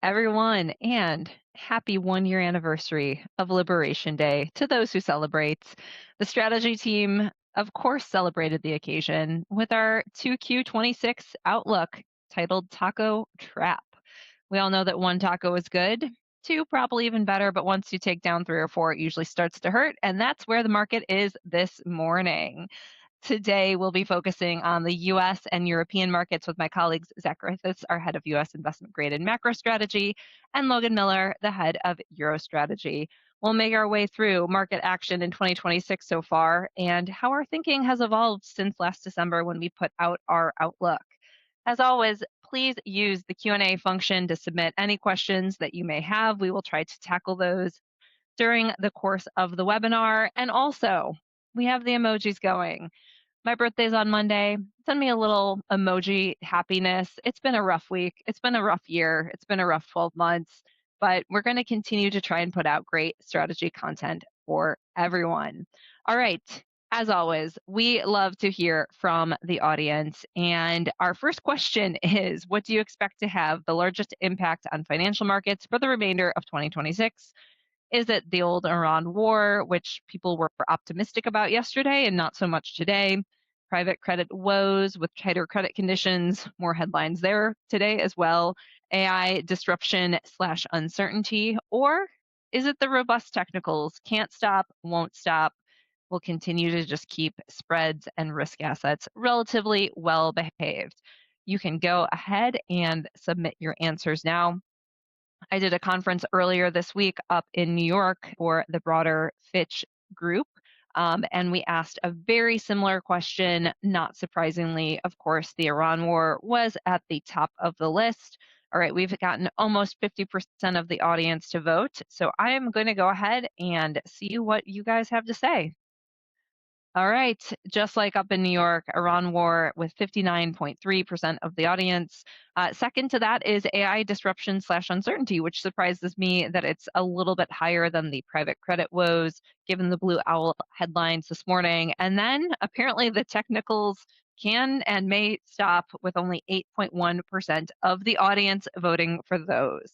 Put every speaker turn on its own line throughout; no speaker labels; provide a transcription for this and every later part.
everyone, and happy 1 year anniversary of Liberation Day to those who celebrate. The strategy team, of course, celebrated the occasion with our 2Q26 outlook titled Taco Trap. We all know that one taco is good, two probably even better, but once you take down three or four, it usually starts to hurt, and that's where the market is this morning. Today, we'll be focusing on the US and European markets with my colleagues, Zach Griffiths, our head of US investment grade and macro strategy, and Logan Miller, the head of Euro strategy. We'll make our way through market action in 2026 so far and how our thinking has evolved since last December when we put out our outlook. As always, please use the Q&A function to submit any questions that you may have. We will try to tackle those during the course of the webinar. And also, we have the emojis going. My birthday's on Monday. Send me a little emoji happiness. It's been a rough week. It's been a rough year. It's been a rough 12 months, but we're going to continue to try and put out great strategy content for everyone. All right. As always, we love to hear from the audience. And our first question is, what do you expect to have the largest impact on financial markets for the remainder of 2026? Is it the old Iran war, which people were optimistic about yesterday and not so much today? Private credit woes with tighter credit conditions, more headlines there today as well. AI disruption slash uncertainty, or is it the robust technicals? Can't stop, won't stop. Will continue to just keep spreads and risk assets relatively well behaved. You can go ahead and submit your answers now. I did a conference earlier this week up in New York for the broader Fitch group. And we asked a very similar question. Not surprisingly, of course, the Iran war was at the top of the list. All right, we've gotten almost 50% of the audience to vote. So I am going to go ahead and see what you guys have to say. All right, just like up in New York, Iran war with 59.3% of the audience. Second to that is AI disruption slash uncertainty, which surprises me that it's a little bit higher than the private credit woes, given the Blue Owl headlines this morning. And then apparently the technicals can and may stop with only 8.1% of the audience voting for those.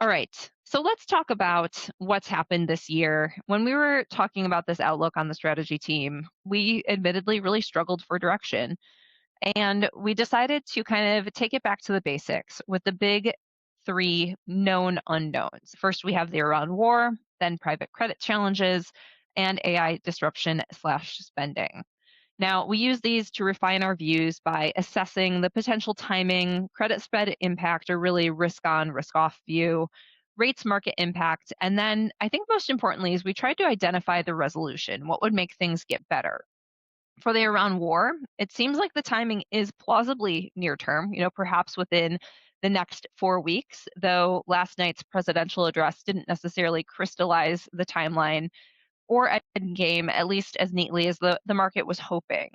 All right. So let's talk about what's happened this year. When we were talking about this outlook on the strategy team, we admittedly really struggled for direction. And we decided to kind of take it back to the basics with the big three known unknowns. First, we have the Iran war, then private credit challenges, and AI disruption slash spending. Now, we use these to refine our views by assessing the potential timing, credit spread impact, or really risk on, risk off view, rates market impact, and then I think most importantly is we tried to identify the resolution, what would make things get better. For the Iran war, it seems like the timing is plausibly near term, perhaps within the next 4 weeks, though last night's presidential address didn't necessarily crystallize the timeline or end game, at least as neatly as the market was hoping.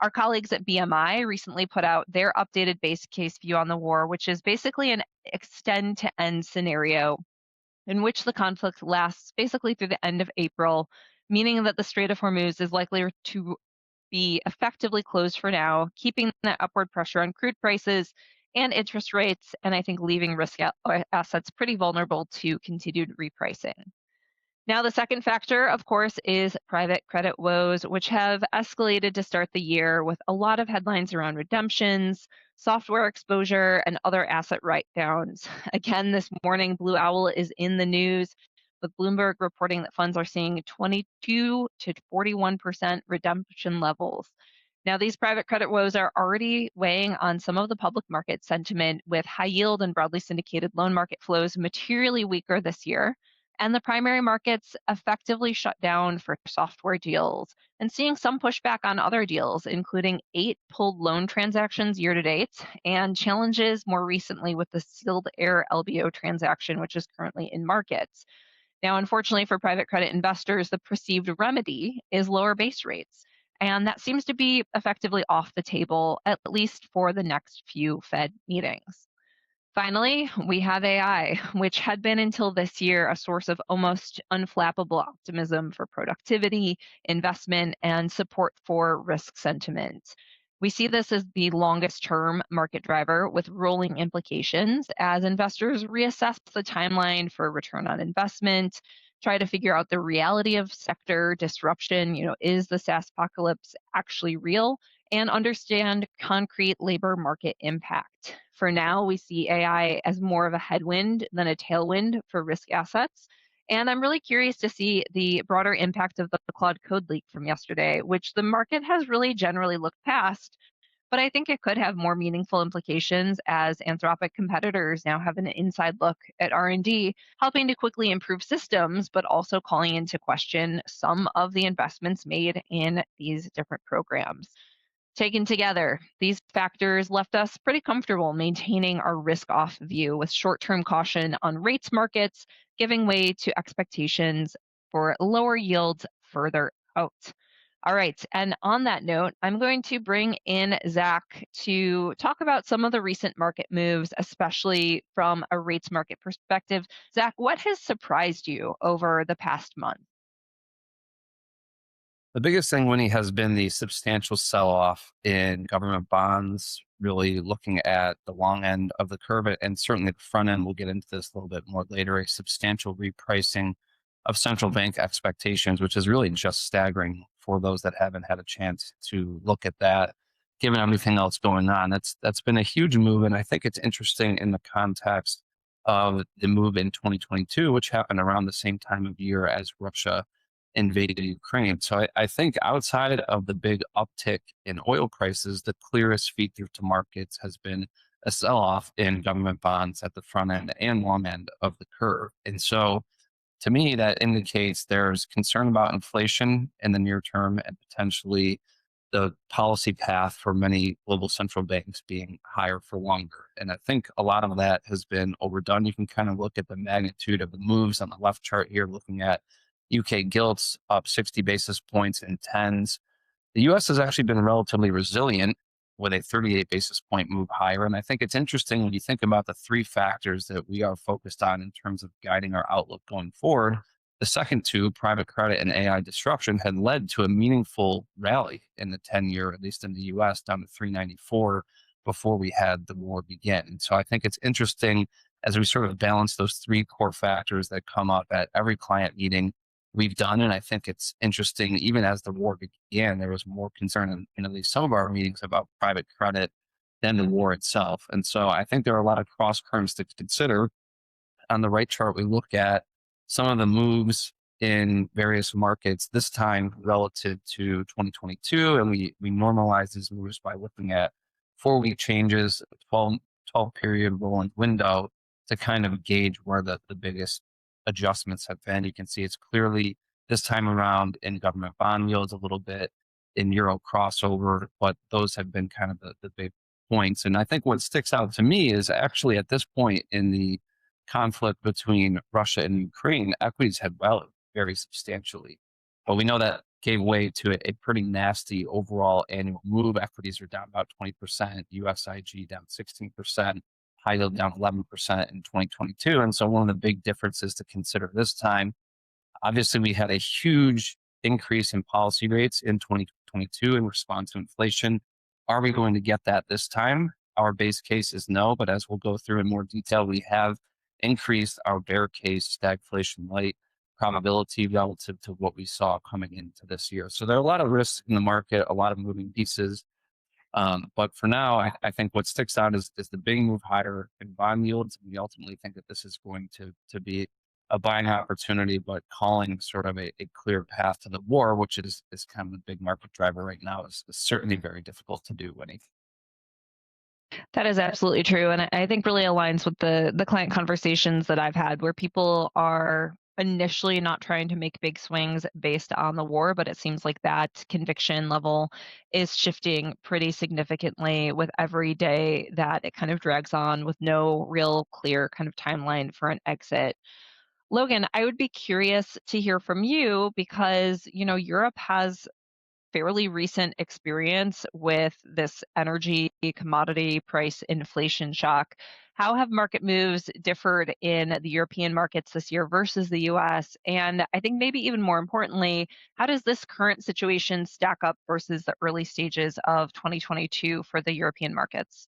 Our colleagues at BMI recently put out their updated base case view on the war, which is basically an extend to end scenario in which the conflict lasts basically through the end of April, meaning that the Strait of Hormuz is likely to be effectively closed for now, keeping that upward pressure on crude prices and interest rates, and I think leaving risk assets pretty vulnerable to continued repricing. Now, the second factor, of course, is private credit woes, which have escalated to start the year with a lot of headlines around redemptions, software exposure, and other asset write-downs. Again, this morning, Blue Owl is in the news, with Bloomberg reporting that funds are seeing 22 to 41% redemption levels. Now, these private credit woes are already weighing on some of the public market sentiment, with high yield and broadly syndicated loan market flows materially weaker this year, and the primary markets effectively shut down for software deals, and seeing some pushback on other deals, including 8 pulled loan transactions year to date, and challenges more recently with the Sealed Air LBO transaction, which is currently in markets. Now, unfortunately for private credit investors, the perceived remedy is lower base rates, and that seems to be effectively off the table, at least for the next few Fed meetings. Finally, we have AI, which had been until this year a source of almost unflappable optimism for productivity, investment, and support for risk sentiment. We see this as the longest term market driver with rolling implications as investors reassess the timeline for return on investment, try to figure out the reality of sector disruption. Is the SaaS apocalypse actually real? And understand concrete labor market impact. For now, we see AI as more of a headwind than a tailwind for risk assets. And I'm really curious to see the broader impact of the Claude code leak from yesterday, which the market has really generally looked past. But I think it could have more meaningful implications as Anthropic competitors now have an inside look at R&D, helping to quickly improve systems, but also calling into question some of the investments made in these different programs. Taken together, these factors left us pretty comfortable maintaining our risk off view with short term caution on rates markets, giving way to expectations for lower yields further out. All right. And on that note, I'm going to bring in Zach to talk about some of the recent market moves, especially from a rates market perspective. Zach, what has surprised you over the past month?
The biggest thing, Winnie, has been the substantial sell-off in government bonds, really looking at the long end of the curve and certainly the front end. We'll get into this a little bit more later, a substantial repricing of central bank expectations, which is really just staggering for those that haven't had a chance to look at that, given everything else going on. That's been a huge move. And I think it's interesting in the context of the move in 2022, which happened around the same time of year as Russia invaded Ukraine. So I think outside of the big uptick in oil prices, the clearest feed through to markets has been a sell off in government bonds at the front end and long end of the curve. And so to me, that indicates there's concern about inflation in the near term and potentially the policy path for many global central banks being higher for longer. And I think a lot of that has been overdone. You can kind of look at the magnitude of the moves on the left chart here, looking at UK gilts up 60 basis points in tens. The US has actually been relatively resilient with a 38 basis point move higher. And I think it's interesting when you think about the three factors that we are focused on in terms of guiding our outlook going forward. The second two, private credit and AI disruption, had led to a meaningful rally in the 10-year, at least in the US, down to 394 before we had the war begin. And so I think it's interesting as we sort of balance those three core factors that come up at every client meeting we've done. And I think it's interesting, even as the war began, there was more concern in at least some of our meetings about private credit than the war itself. And so I think there are a lot of cross currents to consider. On the right chart, we look at some of the moves in various markets this time relative to 2022. And we normalize these moves by looking at 4-week changes, 12 period rolling window to kind of gauge where the biggest adjustments have been. You can see it's clearly this time around in government bond yields a little bit, in euro crossover, but those have been kind of the big points. And I think what sticks out to me is actually at this point in the conflict between Russia and Ukraine, equities had rallied very substantially. But we know that gave way to a pretty nasty overall annual move. Equities are down about 20%, USIG down 16%, high yield down 11% in 2022. And so one of the big differences to consider this time, obviously we had a huge increase in policy rates in 2022 in response to inflation. Are we going to get that this time? Our base case is no, but as we'll go through in more detail, we have increased our bear case stagflation light probability relative to what we saw coming into this year. So there are a lot of risks in the market, a lot of moving pieces. But for now, I think what sticks out is the big move higher in bond yields. We ultimately think that this is going to be a buying opportunity, but calling sort of a clear path to the war, which is kind of the big market driver right now, is certainly very difficult to do, Winnie.
That is absolutely true. And I think really aligns with the client conversations that I've had where people are initially not trying to make big swings based on the war, but it seems like that conviction level is shifting pretty significantly with every day that it kind of drags on with no real clear kind of timeline for an exit. Logan, I would be curious to hear from you because, Europe has fairly recent experience with this energy commodity price inflation shock. How have market moves differed in the European markets this year versus the US? And I think maybe even more importantly, how does this current situation stack up versus the early stages of 2022 for the European markets?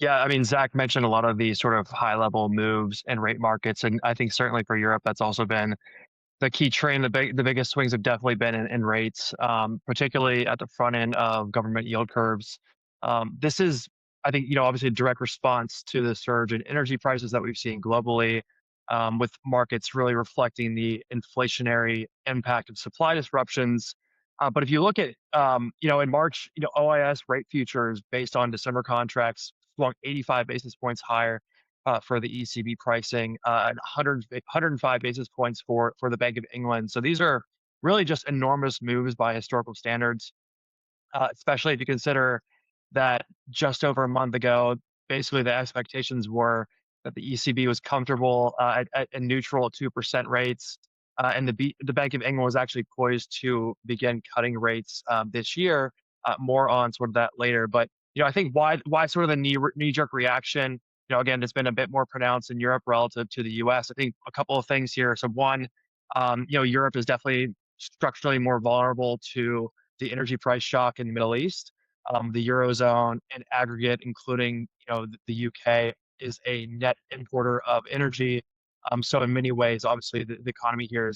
Yeah, I mean, Zach mentioned a lot of these sort of high level moves in rate markets. And I think certainly for Europe, that's also been the key trend. The biggest swings have definitely been in rates, particularly at the front end of government yield curves. This is, I think, obviously a direct response to the surge in energy prices that we've seen globally, with markets really reflecting the inflationary impact of supply disruptions. But if you look at, in March, OIS rate futures based on December contracts swung 85 basis points higher for the ECB pricing, and 105 basis points for the Bank of England. So these are really just enormous moves by historical standards, especially if you consider that just over a month ago, basically the expectations were that the ECB was comfortable at a neutral 2% rates, and the Bank of England was actually poised to begin cutting rates this year. More on sort of that later, but I think why sort of the knee jerk reaction. Again, it's been a bit more pronounced in Europe relative to the U.S. I think a couple of things here. So one, Europe is definitely structurally more vulnerable to the energy price shock in the Middle East. The Eurozone in aggregate, including the UK, is a net importer of energy. So in many ways, obviously, the economy here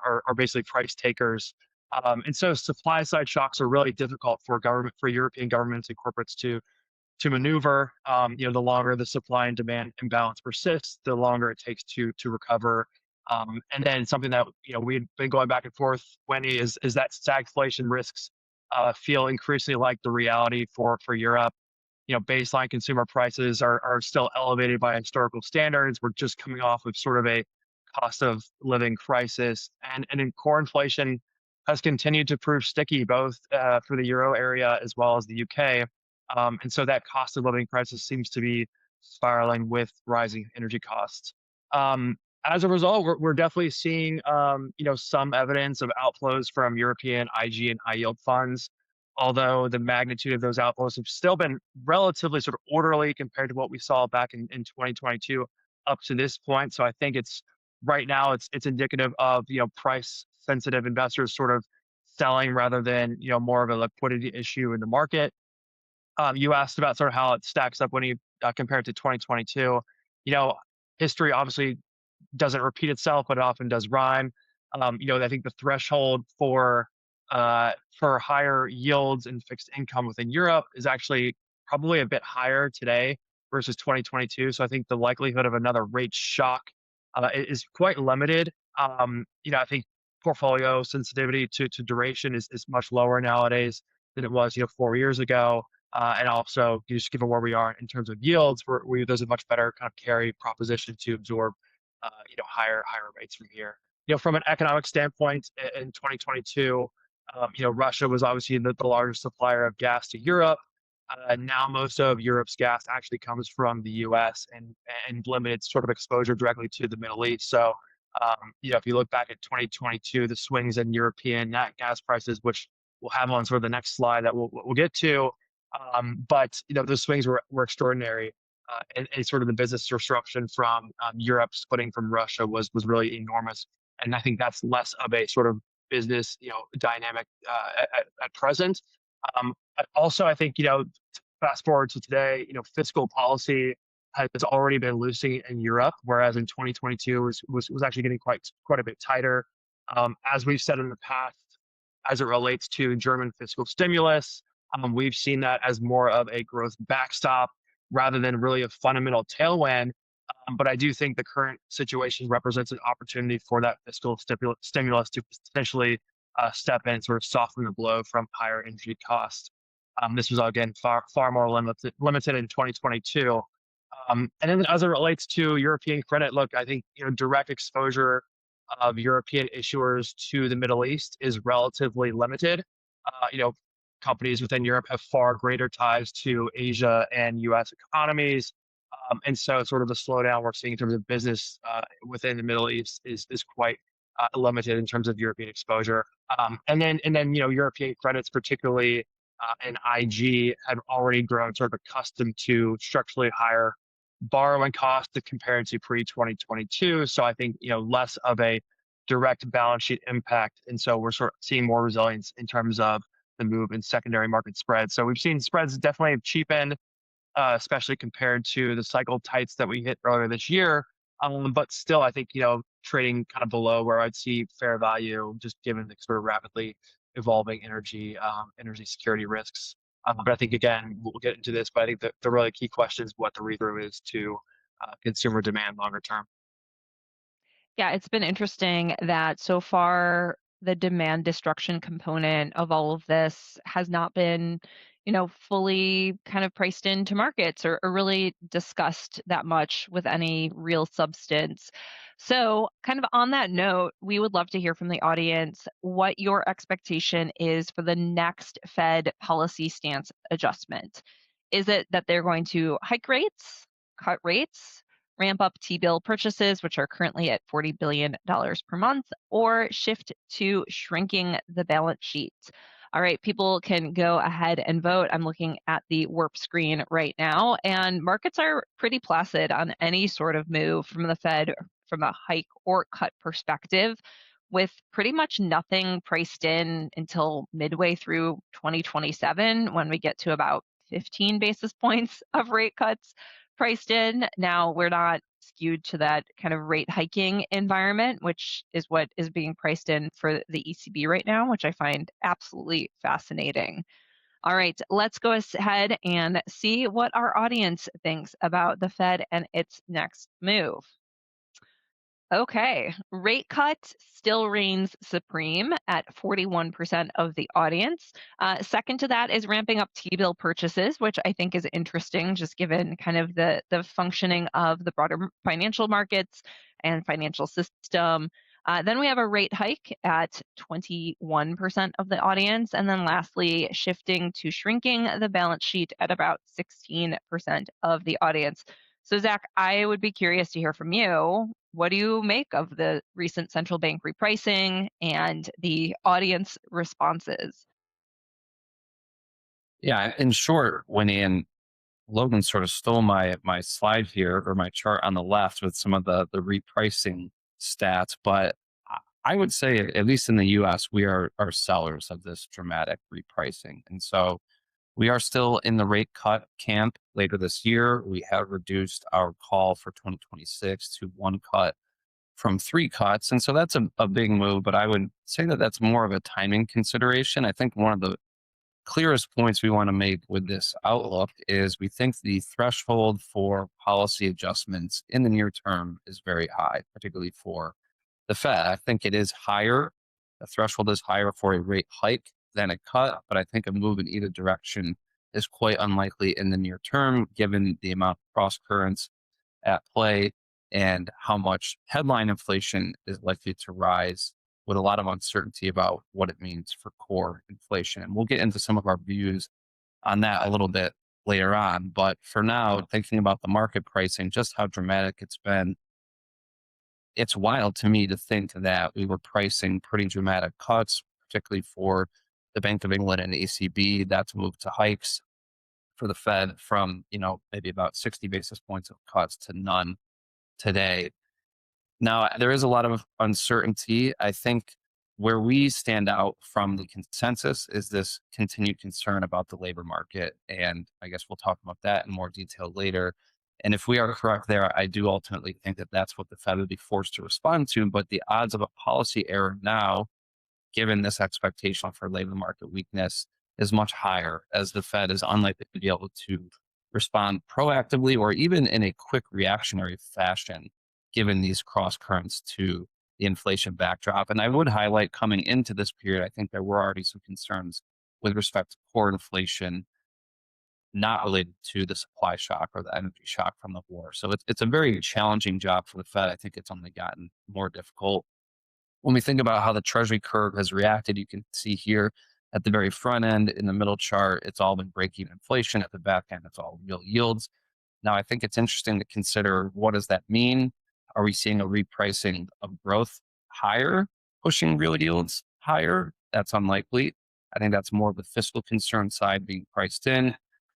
are basically price takers. And so supply side shocks are really difficult for European governments and corporates to maneuver. The longer the supply and demand imbalance persists, the longer it takes to recover. And then something that we've been going back and forth, Wendy, is that stagflation risks feel increasingly like the reality for Europe. Baseline consumer prices are still elevated by historical standards. We're just coming off of sort of a cost of living crisis, and then core inflation has continued to prove sticky, both for the euro area as well as the UK. And so that cost of living crisis seems to be spiraling with rising energy costs. As a result, we're definitely seeing some evidence of outflows from European IG and high yield funds, although the magnitude of those outflows have still been relatively sort of orderly compared to what we saw back in 2022 up to this point. So I think it's right now it's indicative of price sensitive investors sort of selling rather than more of a liquidity issue in the market. You asked about sort of how it stacks up when you compare it to 2022. History obviously doesn't repeat itself, but it often does rhyme. I think the threshold for higher yields and fixed income within Europe is actually probably a bit higher today versus 2022. So I think the likelihood of another rate shock is quite limited. I think portfolio sensitivity to duration is much lower nowadays than it was 4 years ago. And also, just given where we are in terms of yields, there's a much better kind of carry proposition to absorb, higher rates from here. From an economic standpoint, in 2022, Russia was obviously the largest supplier of gas to Europe. Now most of Europe's gas actually comes from the U.S. and limited sort of exposure directly to the Middle East. So, if you look back at 2022, the swings in European nat gas prices, which we'll have on sort of the next slide that we'll get to, but those swings were extraordinary, and sort of the business disruption from Europe splitting from Russia was really enormous. And I think that's less of a sort of business dynamic at present. Also, I think fast forward to today, fiscal policy has already been loosening in Europe, whereas in 2022 was actually getting quite a bit tighter. As we've said in the past, as it relates to German fiscal stimulus, we've seen that as more of a growth backstop rather than really a fundamental tailwind. But I do think the current situation represents an opportunity for that fiscal stimulus to potentially step in and sort of soften the blow from higher energy costs. This was again far more limited in 2022. And then as it relates to European credit, look, I think direct exposure of European issuers to the Middle East is relatively limited. Uh, you know, Companies within Europe have far greater ties to Asia and U.S. economies. And so sort of the slowdown we're seeing in terms of business within the Middle East is quite limited in terms of European exposure. And then European credits, particularly and IG, had already grown sort of accustomed to structurally higher borrowing costs compared to pre-2022. So I think less of a direct balance sheet impact, and so we're sort of seeing more resilience in terms of the move in secondary market spreads. So we've seen spreads definitely have cheapened, especially compared to the cycle tights that we hit earlier this year. But still, I think, trading kind of below where I'd see fair value, just given the sort of rapidly evolving energy security risks. But I think, again, we'll get into this, but I think the really key question is what the read-through is to consumer demand longer term.
Yeah, it's been interesting that so far the demand destruction component of all of this has not been, fully kind of priced into markets or really discussed that much with any real substance. So, kind of on that note, we would love to hear from the audience what your expectation is for the next Fed policy stance adjustment. Is it that they're going to hike rates, cut rates, ramp up T-bill purchases, which are currently at $40 billion per month, or shift to shrinking the balance sheet? All right, people can go ahead and vote. I'm looking at the WRP screen right now, and markets are pretty placid on any sort of move from the Fed from a hike or cut perspective, with pretty much nothing priced in until midway through 2027 when we get to about 15 basis points of rate cuts priced in. Now, we're not skewed to that kind of rate hiking environment, which is what is being priced in for the ECB right now, which I find absolutely fascinating. All right, let's go ahead and see what our audience thinks about the Fed and its next move. Okay, rate cut still reigns supreme at 41% of the audience. Second to that is ramping up T-bill purchases, which I think is interesting, just given kind of the functioning of the broader financial markets and financial system. Then we have a rate hike at 21% of the audience. And then lastly, shifting to shrinking the balance sheet at about 16% of the audience. So, Zach, I would be curious to hear from you. What do you make of the recent central bank repricing and the audience responses?
Yeah, in short, Winnie and Logan sort of stole my slide here or my chart on the left with some of the repricing stats, but I would say at least in the U.S. we are sellers of this dramatic repricing, and so we are still in the rate cut camp later this year. We have reduced our call for 2026 to one cut from three cuts. And so that's a big move, but I would say that that's more of a timing consideration. I think one of the clearest points we want to make with this outlook is we think the threshold for policy adjustments in the near term is very high, particularly for the Fed. I think it is higher. The threshold is higher for a rate hike than a cut, but I think a move in either direction is quite unlikely in the near term, given the amount of cross currents at play and how much headline inflation is likely to rise with a lot of uncertainty about what it means for core inflation. And we'll get into some of our views on that a little bit later on. But for now, thinking about the market pricing, just how dramatic it's been, it's wild to me to think that we were pricing pretty dramatic cuts, particularly for the Bank of England and ECB. That's moved to hikes for the Fed from, maybe about 60 basis points of cuts to none today. Now, there is a lot of uncertainty. I think where we stand out from the consensus is this continued concern about the labor market. And I guess we'll talk about that in more detail later. And if we are correct there, I do ultimately think that that's what the Fed would be forced to respond to. But the odds of a policy error now, given this expectation for labor market weakness, is much higher, as the Fed is unlikely to be able to respond proactively or even in a quick reactionary fashion, given these cross currents to the inflation backdrop. And I would highlight, coming into this period, I think there were already some concerns with respect to core inflation, not related to the supply shock or the energy shock from the war. So it's a very challenging job for the Fed. I think it's only gotten more difficult. When we think about how the Treasury curve has reacted, you can see here at the very front end in the middle chart, it's all been breaking inflation. At the back end, it's all real yields. Now, I think it's interesting to consider, what does that mean? Are we seeing a repricing of growth higher, pushing real yields higher. That's unlikely. I think that's more of the fiscal concern side being priced in.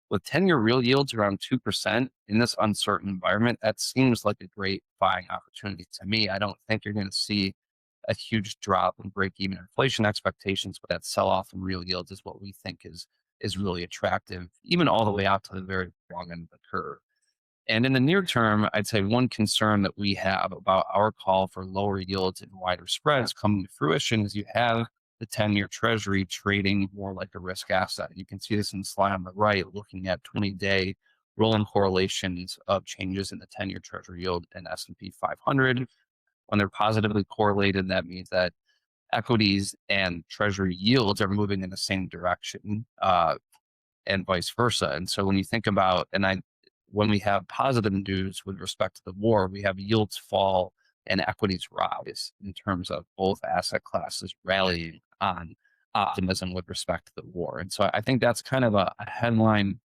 With 10-year real yields around 2% in this uncertain environment, that seems like a great buying opportunity to me. I don't think you're going to see a huge drop in break-even inflation expectations, but that sell-off in real yields is what we think is really attractive, even all the way out to the very long end of the curve. And in the near term, I'd say one concern that we have about our call for lower yields and wider spreads coming to fruition is you have the 10-year treasury trading more like a risk asset. You can see this in the slide on the right, looking at 20-day rolling correlations of changes in the 10-year treasury yield and S&P 500. When they're positively correlated, that means that equities and treasury yields are moving in the same direction, and vice versa. And so when you think about, when we have positive news with respect to the war, we have yields fall and equities rise in terms of both asset classes rallying on optimism with respect to the war. And so I think that's kind of a headline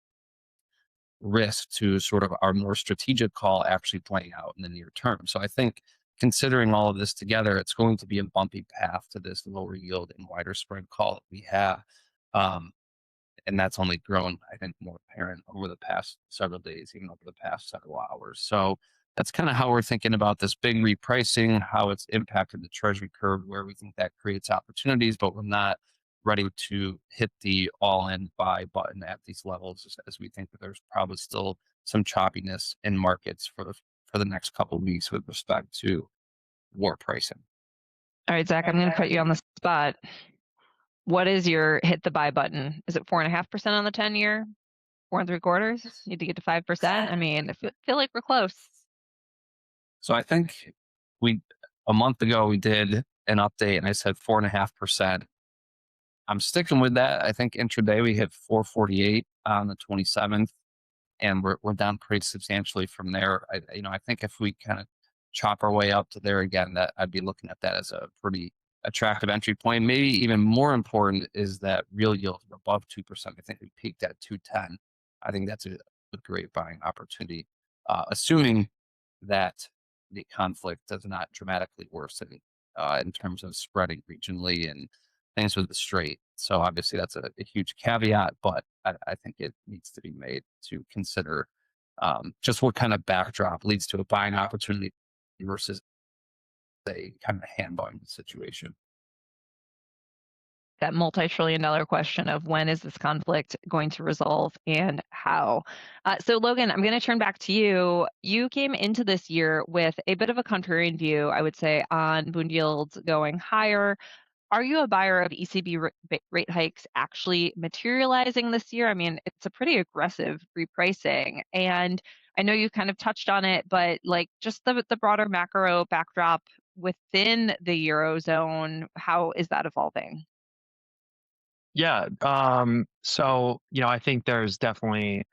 risk to sort of our more strategic call actually playing out in the near term. So I think considering all of this together, it's going to be a bumpy path to this lower yield and wider spread call that we have. And that's only grown, I think, more apparent over the past several days, even over the past several hours. So that's kind of how we're thinking about this big repricing, how it's impacted the treasury curve, where we think that creates opportunities, but we're not ready to hit the all-in buy button at these levels, as we think that there's probably still some choppiness in markets for the next couple of weeks with respect to war pricing.
All right, Zach, I'm going to put you on the spot. What is your hit the buy button? Is it 4.5% on the 10-year? 4.75? Need to get to 5%? I mean, I feel like we're close.
So I think a month ago we did an update and I said 4.5%. I'm sticking with that. I think intraday we hit 448 on the 27th, and we're down pretty substantially from there. I think if we kind of chop our way up to there again, that I'd be looking at that as a pretty attractive entry point. Maybe even more important is that real yields are above 2%. I think we peaked at 210. I think that's a great buying opportunity, assuming that the conflict does not dramatically worsen in terms of spreading regionally and things with the strait. So obviously that's a huge caveat, but I think it needs to be made to consider just what kind of backdrop leads to a buying opportunity versus a kind of hand buying situation.
That multi-trillion-dollar question of when is this conflict going to resolve and how. So Logan, I'm going to turn back to you. You came into this year with a bit of a contrarian view, I would say, on bond yields going higher. Are you a buyer of ECB rate hikes actually materializing this year? I mean, it's a pretty aggressive repricing. And I know you kind of touched on it, but like just the broader macro backdrop within the Eurozone, how is that evolving?
Yeah. So, I think there's definitely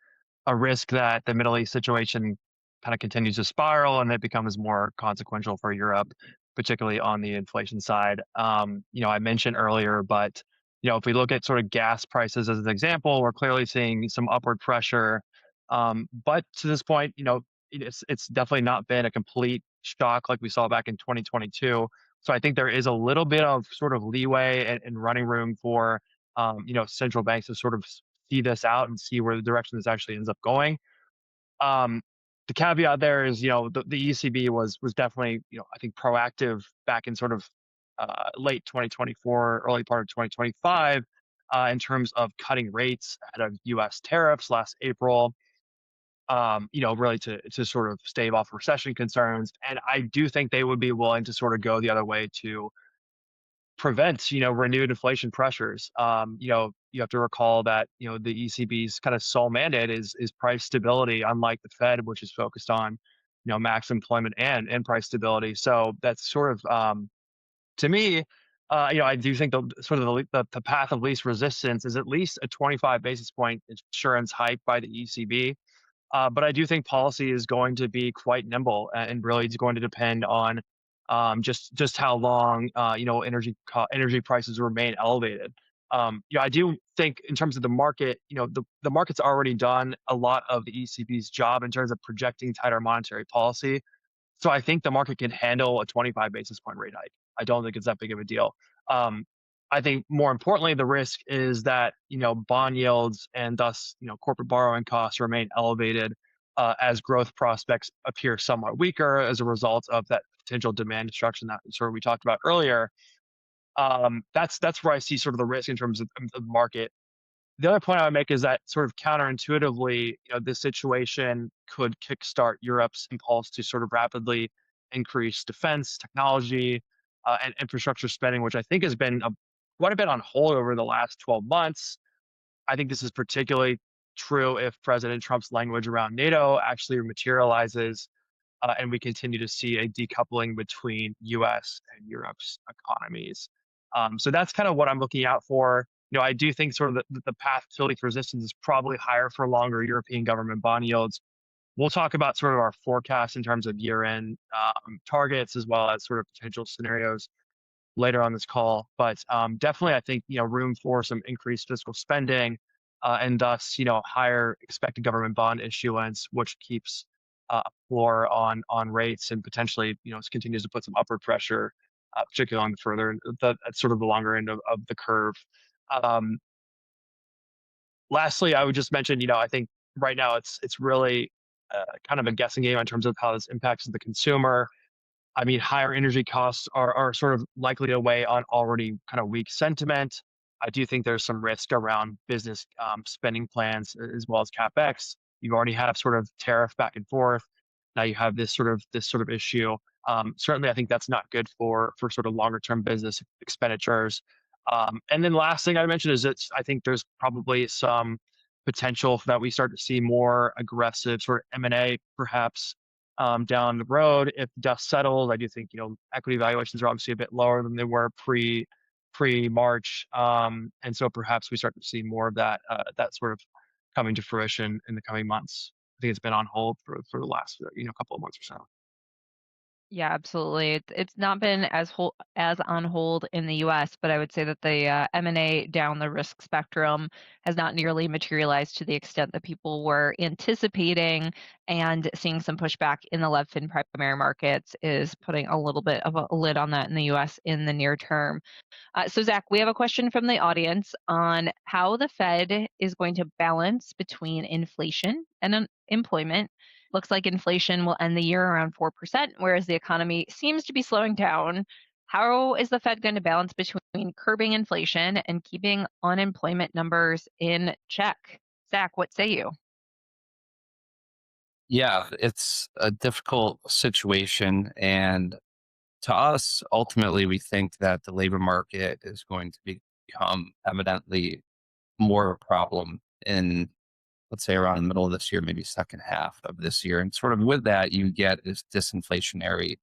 a risk that the Middle East situation kind of continues to spiral and it becomes more consequential for Europe, particularly on the inflation side. I mentioned earlier, but if we look at sort of gas prices as an example, we're clearly seeing some upward pressure. But to this point, it's definitely not been a complete shock like we saw back in 2022. So I think there is a little bit of sort of leeway and running room for central banks to sort of see this out and see where the direction this actually ends up going. The caveat there is, the ECB was definitely, I think proactive back in sort of late 2024, early part of 2025, in terms of cutting rates ahead of U.S. tariffs last April. Really to sort of stave off recession concerns, and I do think they would be willing to sort of go the other way to prevent, renewed inflation pressures. You have to recall that, the ECB's kind of sole mandate is price stability, unlike the Fed, which is focused on, max employment and price stability. So that's sort of, to me, I do think the path of least resistance is at least a 25 basis point insurance hike by the ECB. But I do think policy is going to be quite nimble, and really it's going to depend on just how long energy prices remain elevated. I do think in terms of the market, the market's already done a lot of the ECB's job in terms of projecting tighter monetary policy. So I think the market can handle a 25 basis point rate hike. I don't think it's that big of a deal. Um, I think more importantly, the risk is that, bond yields and thus, corporate borrowing costs remain elevated as growth prospects appear somewhat weaker as a result of that potential demand destruction that sort of we talked about earlier. That's where I see sort of the risk in terms of the market. The other point I would make is that sort of counterintuitively, this situation could kickstart Europe's impulse to sort of rapidly increase defense, technology, and infrastructure spending, which I think has been quite a bit on hold over the last 12 months. I think this is particularly true if President Trump's language around NATO actually materializes, and we continue to see a decoupling between US and Europe's economies. So that's kind of what I'm looking out for. I do think sort of the path to least resistance is probably higher for longer European government bond yields. We'll talk about sort of our forecast in terms of year-end targets as well as sort of potential scenarios later on this call. But definitely, I think room for some increased fiscal spending, and thus higher expected government bond issuance, which keeps a floor on rates and potentially continues to put some upward pressure, particularly on the further at sort of the longer end of the curve. Um, Lastly, I would just mention, I think right now it's really kind of a guessing game in terms of how this impacts the consumer. I mean, higher energy costs are sort of likely to weigh on already kind of weak sentiment. I do think there's some risk around business spending plans as well as capex. You already have sort of tariff back and forth. Now you have this sort of issue. Certainly, I think that's not good for sort of longer term business expenditures. And then last thing I mentioned is that I think there's probably some potential that we start to see more aggressive sort of M&A perhaps down the road if dust settles. I do think equity valuations are obviously a bit lower than they were pre March, and so perhaps we start to see more of that sort of coming to fruition in the coming months. I think it's been on hold for the last couple of months or so.
Yeah, absolutely. It's not been as on hold in the U.S., but I would say that the M&A down the risk spectrum has not nearly materialized to the extent that people were anticipating, and seeing some pushback in the LevFin primary markets is putting a little bit of a lid on that in the U.S. in the near term. So, Zach, we have a question from the audience on how the Fed is going to balance between inflation and employment. Looks like inflation will end the year around 4%, whereas the economy seems to be slowing down. How is the Fed going to balance between curbing inflation and keeping unemployment numbers in check? Zach, what say you?
Yeah, it's a difficult situation. And to us, ultimately, we think that the labor market is going to become evidently more of a problem in, let's say, around the middle of this year, maybe second half of this year. And sort of with that, you get this disinflationary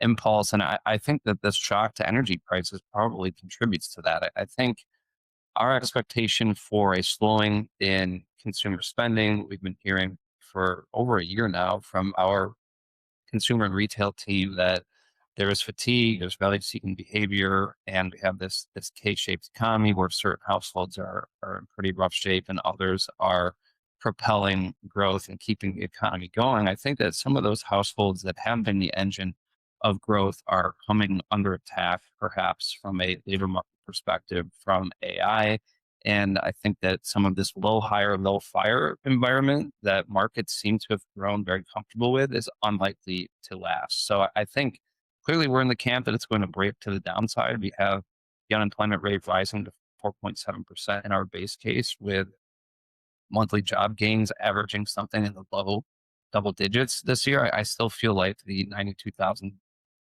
impulse. And I think that this shock to energy prices probably contributes to that. I think our expectation for a slowing in consumer spending, we've been hearing for over a year now from our consumer and retail team that there is fatigue, there's value-seeking behavior, and we have this K-shaped economy where certain households are in pretty rough shape and others are propelling growth and keeping the economy going. I think that some of those households that have been the engine of growth are coming under attack, perhaps from a labor market perspective, from AI. And I think that some of this low hire, low fire environment that markets seem to have grown very comfortable with is unlikely to last. So I think clearly we're in the camp that it's going to break to the downside. We have the unemployment rate rising to 4.7% in our base case, with monthly job gains averaging something in the low double digits this year. I still feel like the 92,000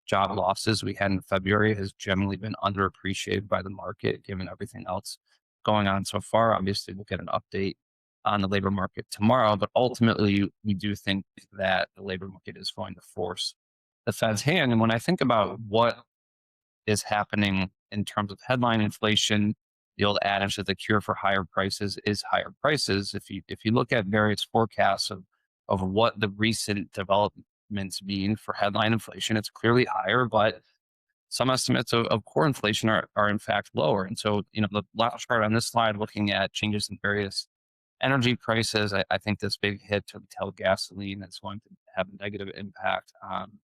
job losses we had in February has generally been underappreciated by the market, given everything else going on so far. Obviously, we'll get an update on the labor market tomorrow, but ultimately, we do think that the labor market is going to force the Fed's hand. And when I think about what is happening in terms of headline inflation, the old adage that the cure for higher prices is higher prices. If you look at various forecasts of what the recent developments mean for headline inflation, it's clearly higher, but some estimates of core inflation are in fact lower. And so, the last chart on this slide looking at changes in various energy prices, I think this big hit to retail gasoline is going to have a negative impact on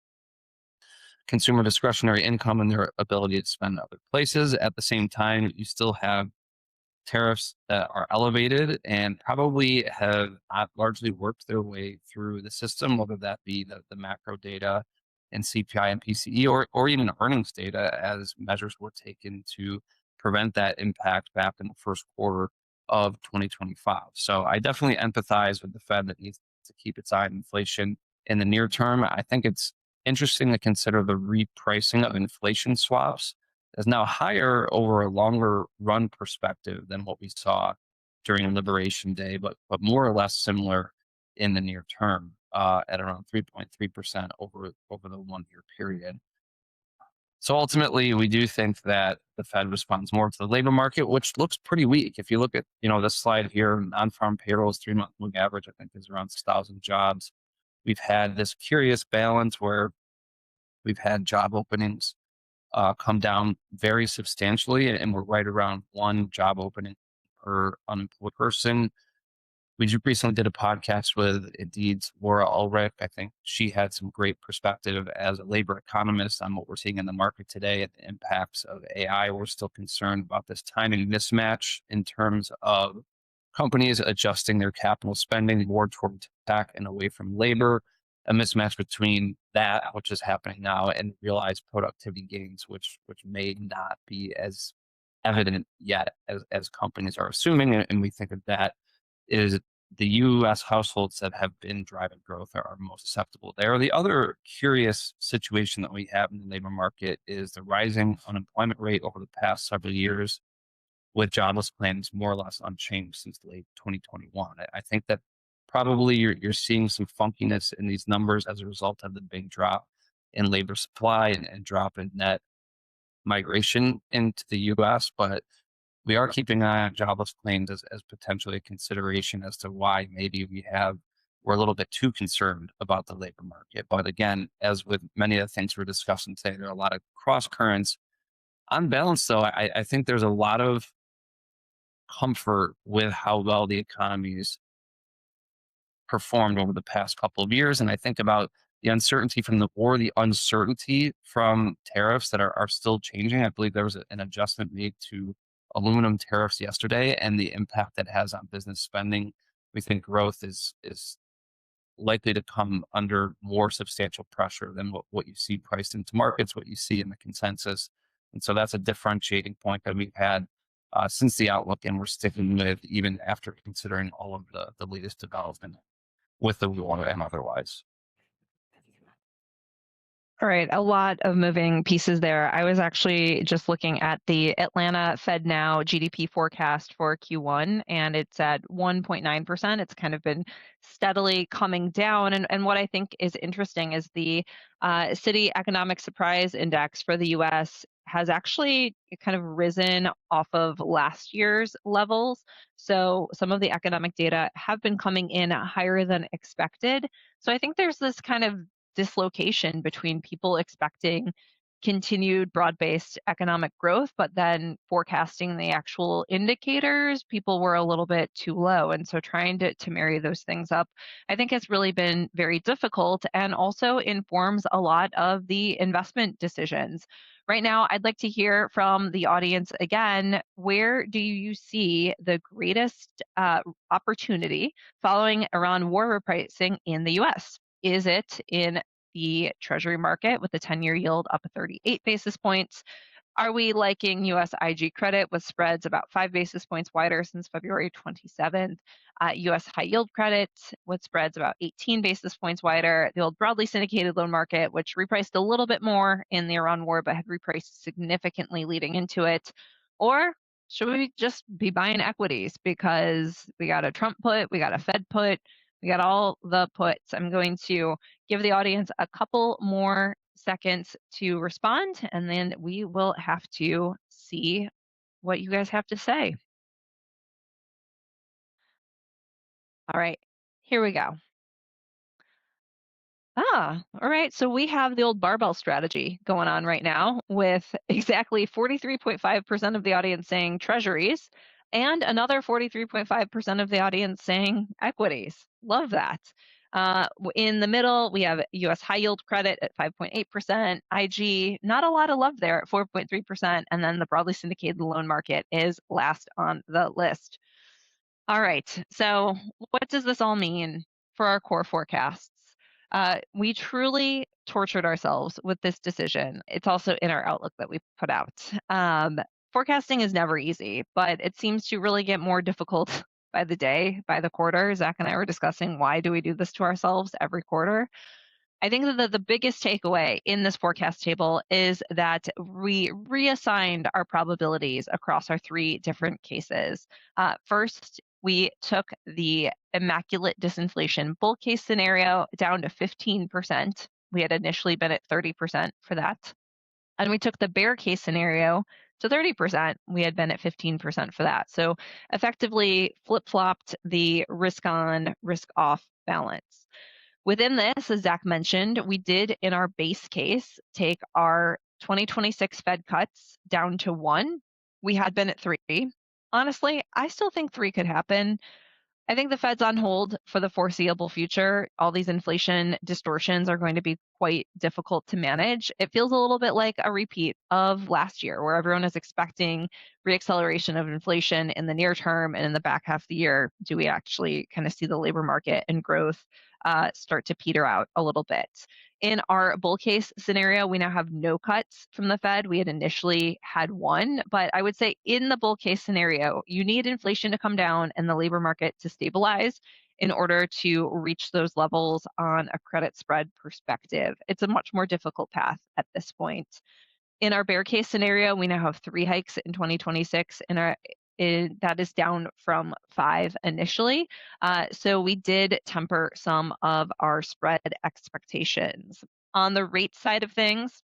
consumer discretionary income and their ability to spend other places. At the same time, you still have tariffs that are elevated and probably have not largely worked their way through the system, whether that be the macro data and CPI and PCE or even earnings data as measures were taken to prevent that impact back in the first quarter of 2025. So I definitely empathize with the Fed that needs to keep its eye on inflation in the near term. I think it's interesting to consider the repricing of inflation swaps is now higher over a longer run perspective than what we saw during Liberation Day, but more or less similar in the near term at around 3.3% over the 1 year period. So ultimately, we do think that the Fed responds more to the labor market, which looks pretty weak. If you look at this slide here, non-farm payrolls 3-month moving average, I think is around 6,000 jobs. We've had this curious balance where we've had job openings come down very substantially, and we're right around one job opening per unemployed person. We just recently did a podcast with Indeed's Laura Ulrich. I think she had some great perspective as a labor economist on what we're seeing in the market today and the impacts of AI. We're still concerned about this timing mismatch in terms of companies adjusting their capital spending more toward tech and away from labor, a mismatch between that, which is happening now, and realized productivity gains, which may not be as evident yet as companies are assuming. And we think that is the U.S. households that have been driving growth are most susceptible there. The other curious situation that we have in the labor market is the rising unemployment rate over the past several years, with jobless claims more or less unchanged since late 2021. I think that probably you're seeing some funkiness in these numbers as a result of the big drop in labor supply and drop in net migration into the U.S., but we are keeping an eye on jobless claims as potentially a consideration as to why maybe we're a little bit too concerned about the labor market. But again, as with many of the things we're discussing today, there are a lot of cross currents. On balance, though, I think there's a lot of comfort with how well the economy's performed over the past couple of years. And I think about the uncertainty from the war, the uncertainty from tariffs that are still changing. I believe there was an adjustment made to aluminum tariffs yesterday and the impact that has on business spending. We think growth is likely to come under more substantial pressure than what you see priced into markets, what you see in the consensus. And so that's a differentiating point that we've had since the outlook, and we're sticking with even after considering all of the latest development with the war and otherwise.
All right, a lot of moving pieces there. I was actually just looking at the Atlanta Fed Now GDP forecast for Q1, and it's at 1.9%. It's kind of been steadily coming down. And what I think is interesting is the City Economic Surprise Index for the US has actually kind of risen off of last year's levels. So some of the economic data have been coming in higher than expected. So I think there's this kind of dislocation between people expecting continued broad-based economic growth, but then forecasting the actual indicators, people were a little bit too low. And so trying to marry those things up, I think has really been very difficult and also informs a lot of the investment decisions. Right now, I'd like to hear from the audience again, where do you see the greatest opportunity following Iran war repricing in the US? Is it in the Treasury market with the 10-year yield up 38 basis points? Are we liking US IG credit with spreads about 5 basis points wider since February 27th? US high yield credit with spreads about 18 basis points wider. The old broadly syndicated loan market, which repriced a little bit more in the Iran war, but had repriced significantly leading into it. Or should we just be buying equities because we got a Trump put, we got a Fed put, we got all the puts? I'm going to give the audience a couple more seconds to respond, and then we will have to see what you guys have to say. All right, here we go. All right. So we have the old barbell strategy going on right now with exactly 43.5% of the audience saying treasuries and another 43.5% of the audience saying equities. Love that. In the middle, we have U.S. high yield credit at 5.8%, IG, not a lot of love there at 4.3%, and then the broadly syndicated loan market is last on the list. All right, so what does this all mean for our core forecasts? We truly tortured ourselves with this decision. It's also in our outlook that we put out. Forecasting is never easy, but it seems to really get more difficult by the day, by the quarter. Zach and I were discussing why do we do this to ourselves every quarter. I think that the biggest takeaway in this forecast table is that we reassigned our probabilities across our three different cases. First, we took the immaculate disinflation bull case scenario down to 15%. We had initially been at 30% for that. And we took the bear case scenario to 30%. We had been at 15% for that. So effectively flip-flopped the risk on, risk off balance. Within this, as Zach mentioned, we did in our base case take our 2026 Fed cuts down to 1. We had been at 3. Honestly, I still think 3 could happen. I think the Fed's on hold for the foreseeable future. All these inflation distortions are going to be quite difficult to manage. It feels a little bit like a repeat of last year, where everyone is expecting reacceleration of inflation in the near term, and in the back half of the year, do we actually kind of see the labor market and growth start to peter out a little bit? In our bull case scenario, we now have no cuts from the Fed. We had initially had 1, but I would say in the bull case scenario, you need inflation to come down and the labor market to stabilize in order to reach those levels on a credit spread perspective. It's a much more difficult path at this point. In our bear case scenario, we now have 3 hikes in 2026 that is down from 5 initially. So we did temper some of our spread expectations. On the rate side of things,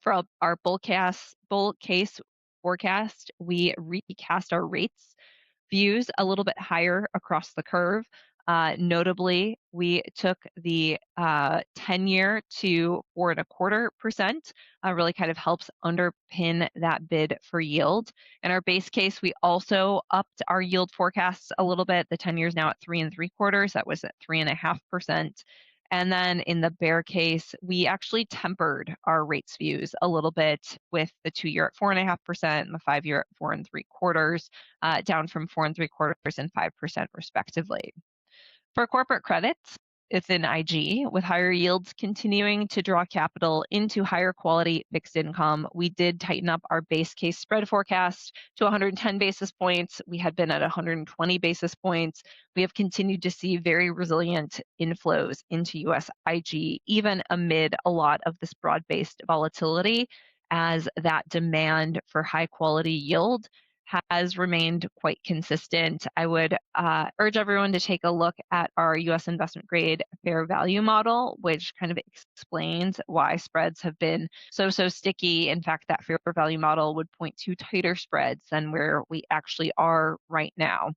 for our bull case forecast, we recast our rates views a little bit higher across the curve. Notably, we took the 10-year to 4.25%. Really kind of helps underpin that bid for yield. In our base case, we also upped our yield forecasts a little bit. The 10 years now at 3.75. That was at 3.5%. And then in the bear case, we actually tempered our rates views a little bit with the 2-year at 4.5% and the 5-year at 4.75%, down from 4.75% and 5% respectively. For corporate credits, it's in IG, with higher yields continuing to draw capital into higher quality fixed income. We did tighten up our base case spread forecast to 110 basis points. We had been at 120 basis points. We have continued to see very resilient inflows into US IG, even amid a lot of this broad-based volatility, as that demand for high quality yield has remained quite consistent. I would urge everyone to take a look at our US investment grade fair value model, which kind of explains why spreads have been so sticky. In fact, that fair value model would point to tighter spreads than where we actually are right now.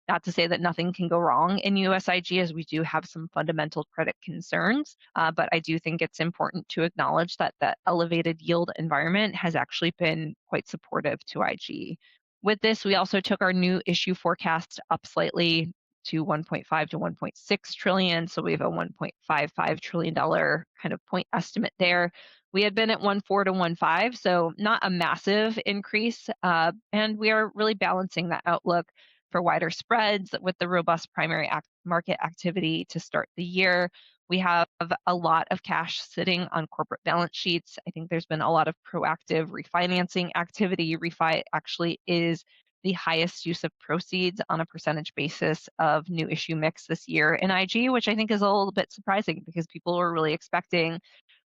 Not to say that nothing can go wrong in USIG, as we do have some fundamental credit concerns, but I do think it's important to acknowledge that the elevated yield environment has actually been quite supportive to IG. With this, we also took our new issue forecast up slightly to 1.5 to 1.6 trillion. So we have a $1.55 trillion kind of point estimate there. We had been at 1.4 to 1.5, so not a massive increase. And we are really balancing that outlook for wider spreads with the robust primary market activity to start the year. We have a lot of cash sitting on corporate balance sheets. I think there's been a lot of proactive refinancing activity. Refi actually is the highest use of proceeds on a percentage basis of new issue mix this year in IG, which I think is a little bit surprising because people were really expecting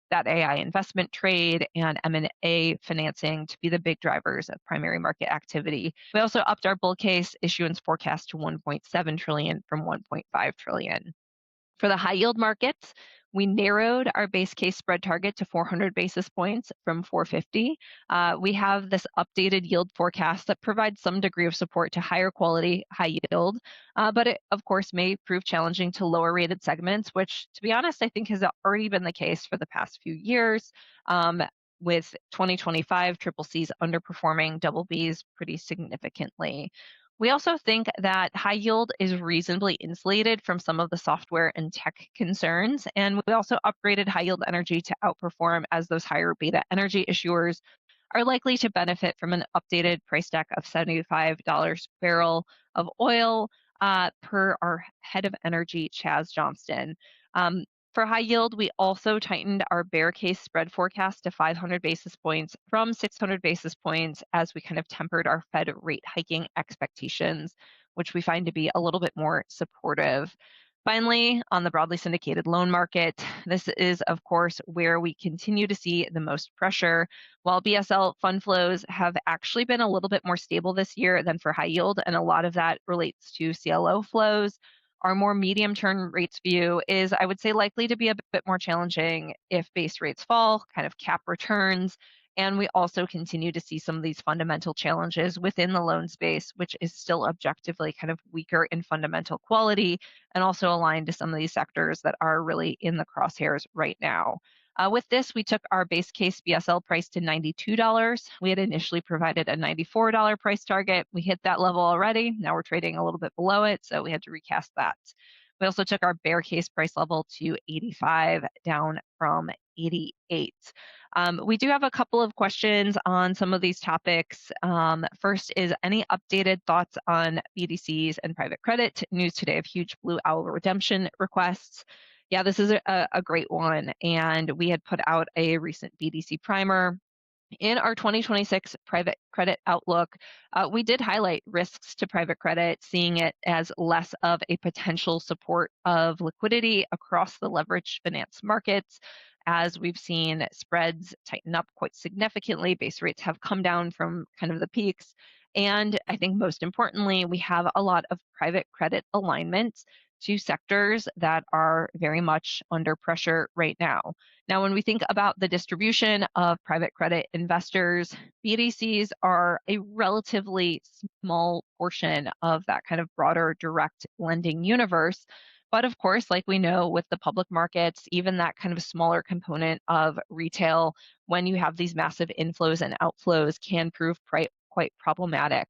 that AI investment trade and M&A financing to be the big drivers of primary market activity. We also upped our bull case issuance forecast to 1.7 trillion from 1.5 trillion. For the high yield markets, we narrowed our base case spread target to 400 basis points from 450. We have this updated yield forecast that provides some degree of support to higher quality, high yield, but it, of course, may prove challenging to lower rated segments, which, to be honest, I think has already been the case for the past few years. With 2025 triple C's underperforming double B's pretty significantly. We also think that high yield is reasonably insulated from some of the software and tech concerns. And we also upgraded high yield energy to outperform as those higher beta energy issuers are likely to benefit from an updated price deck of $75 barrel of oil per our head of energy, Chaz Johnston. Um, for high yield, we also tightened our bear case spread forecast to 500 basis points from 600 basis points as we kind of tempered our Fed rate hiking expectations, which we find to be a little bit more supportive. Finally, on the broadly syndicated loan market, this is, of course, where we continue to see the most pressure. While BSL fund flows have actually been a little bit more stable this year than for high yield, and a lot of that relates to CLO flows, our more medium-term rates view is, I would say, likely to be a bit more challenging if base rates fall, kind of cap returns, and we also continue to see some of these fundamental challenges within the loan space, which is still objectively kind of weaker in fundamental quality and also aligned to some of these sectors that are really in the crosshairs right now. With this, we took our base case BSL price to $92. We had initially provided a $94 price target. We hit that level already. Now we're trading a little bit below it, so we had to recast that. We also took our bear case price level to 85, down from 88. We do have a couple of questions on some of these topics. First is any updated thoughts on BDCs and private credit? News today of huge blue owl redemption requests. Yeah, this is a great one. And we had put out a recent BDC primer. In our 2026 private credit outlook, we did highlight risks to private credit, seeing it as less of a potential support of liquidity across the leveraged finance markets. As we've seen spreads tighten up quite significantly, base rates have come down from kind of the peaks. And I think most importantly, we have a lot of private credit alignment to sectors that are very much under pressure right now. Now, when we think about the distribution of private credit investors, BDCs are a relatively small portion of that kind of broader direct lending universe. But of course, like we know with the public markets, even that kind of smaller component of retail, when you have these massive inflows and outflows, can prove quite problematic.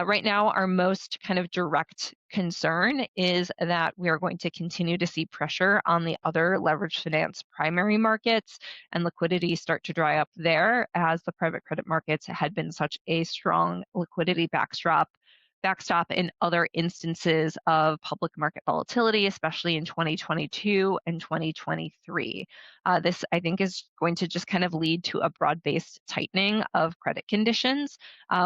Right now, our most kind of direct concern is that we are going to continue to see pressure on the other leveraged finance primary markets and liquidity start to dry up there as the private credit markets had been such a strong liquidity backstop in other instances of public market volatility, especially in 2022 and 2023. This, I think, is going to just kind of lead to a broad-based tightening of credit conditions,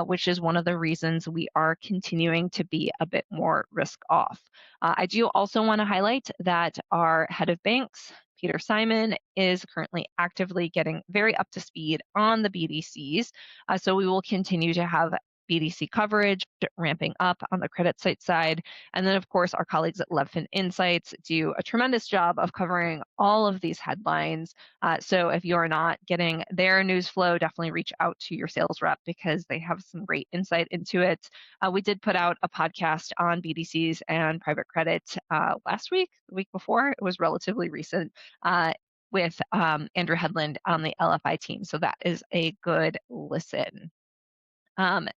which is one of the reasons we are continuing to be a bit more risk off. I do also want to highlight that our head of banks, Peter Simon, is currently actively getting very up to speed on the BDCs. So we will continue to have BDC coverage ramping up on the CreditSights side. And then, of course, our colleagues at LevFin Insights do a tremendous job of covering all of these headlines. So if you're not getting their news flow, definitely reach out to your sales rep because they have some great insight into it. We did put out a podcast on BDCs and private credit last week, the week before. It was relatively recent. With Andrew Headland on the LFI team. So that is a good listen.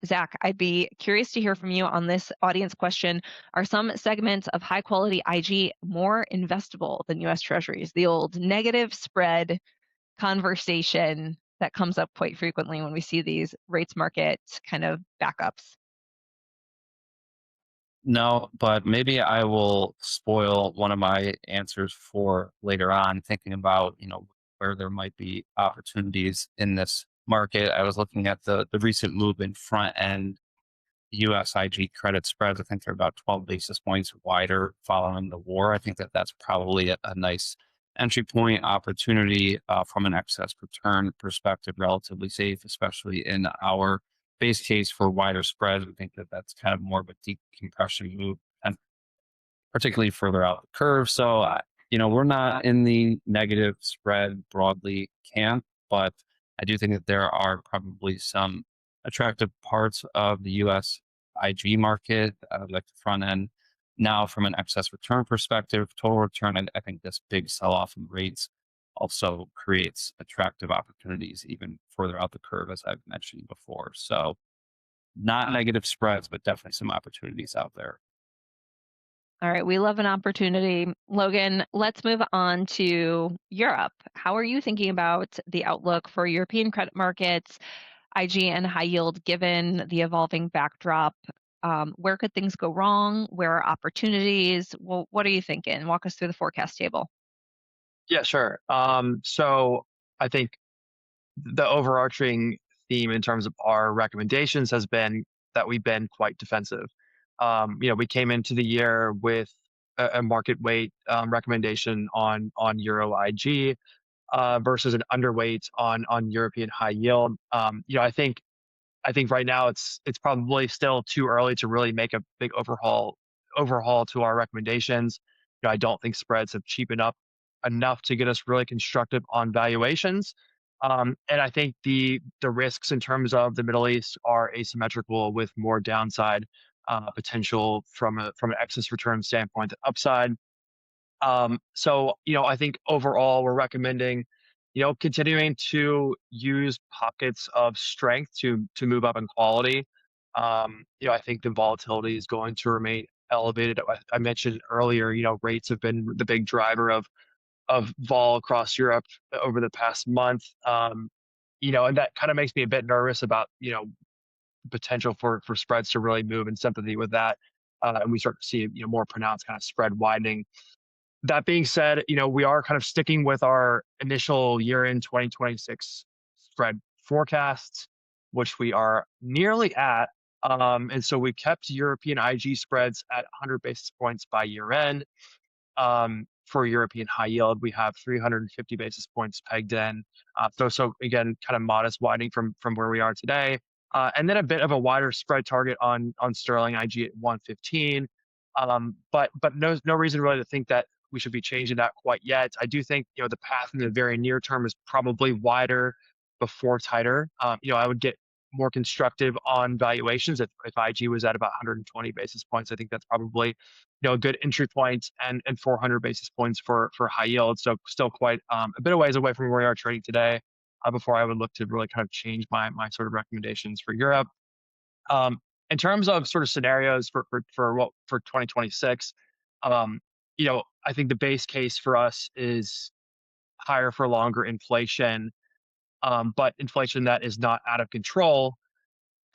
Zach, I'd be curious to hear from you on this audience question. Are some segments of high quality IG more investable than US Treasuries? The old negative spread conversation that comes up quite frequently when we see these rates market kind of backups.
No, but maybe I will spoil one of my answers for later on, thinking about, where there might be opportunities in this market. I was looking at the recent move in front end US IG credit spreads. I think they're about 12 basis points wider following the war. I think that that's probably a nice entry point opportunity from an excess return perspective, relatively safe, especially in our base case for wider spreads. We think that that's kind of more of a decompression move, and particularly further out the curve. So, we're not in the negative spread broadly camp, but I do think that there are probably some attractive parts of the US IG market, like the front end. Now, from an excess return perspective, total return, I think this big sell off in rates also creates attractive opportunities even further out the curve, as I've mentioned before. So, not negative spreads, but definitely some opportunities out there.
All right, we love an opportunity. Logan, let's move on to Europe. How are you thinking about the outlook for European credit markets, IG and high yield, given the evolving backdrop? Where could things go wrong? Where are opportunities? Well, what are you thinking? Walk us through the forecast table.
Yeah, sure. So I think the overarching theme in terms of our recommendations has been that we've been quite defensive. We came into the year with a market weight recommendation on Euro IG versus an underweight on European high yield. I think right now it's probably still too early to really make a big overhaul to our recommendations. I don't think spreads have cheapened up enough to get us really constructive on valuations. And I think the risks in terms of the Middle East are asymmetrical with more downside potential from an excess return standpoint than upside. So I think overall we're recommending, continuing to use pockets of strength to move up in quality. I think the volatility is going to remain elevated. I mentioned earlier, rates have been the big driver of vol across Europe over the past month. And that kind of makes me a bit nervous about, potential for spreads to really move in sympathy with that. And we start to see, more pronounced kind of spread widening. That being said, we are kind of sticking with our initial year-end 2026 spread forecasts, which we are nearly at. And so we kept European IG spreads at 100 basis points by year-end. For European high yield, we have 350 basis points pegged in. So again, kind of modest widening from where we are today. And then a bit of a wider spread target on sterling IG at 115. But no reason really to think that we should be changing that quite yet. I do think the path in the very near term is probably wider before tighter. I would get more constructive on valuations if IG was at about 120 basis points. I think that's probably a good entry point, and 400 basis points for high yield. So still quite a bit of ways away from where we are trading today. Before I would look to really kind of change my sort of recommendations for Europe. Um, in terms of sort of scenarios for 2026, I think the base case for us is higher for longer inflation, but inflation that is not out of control,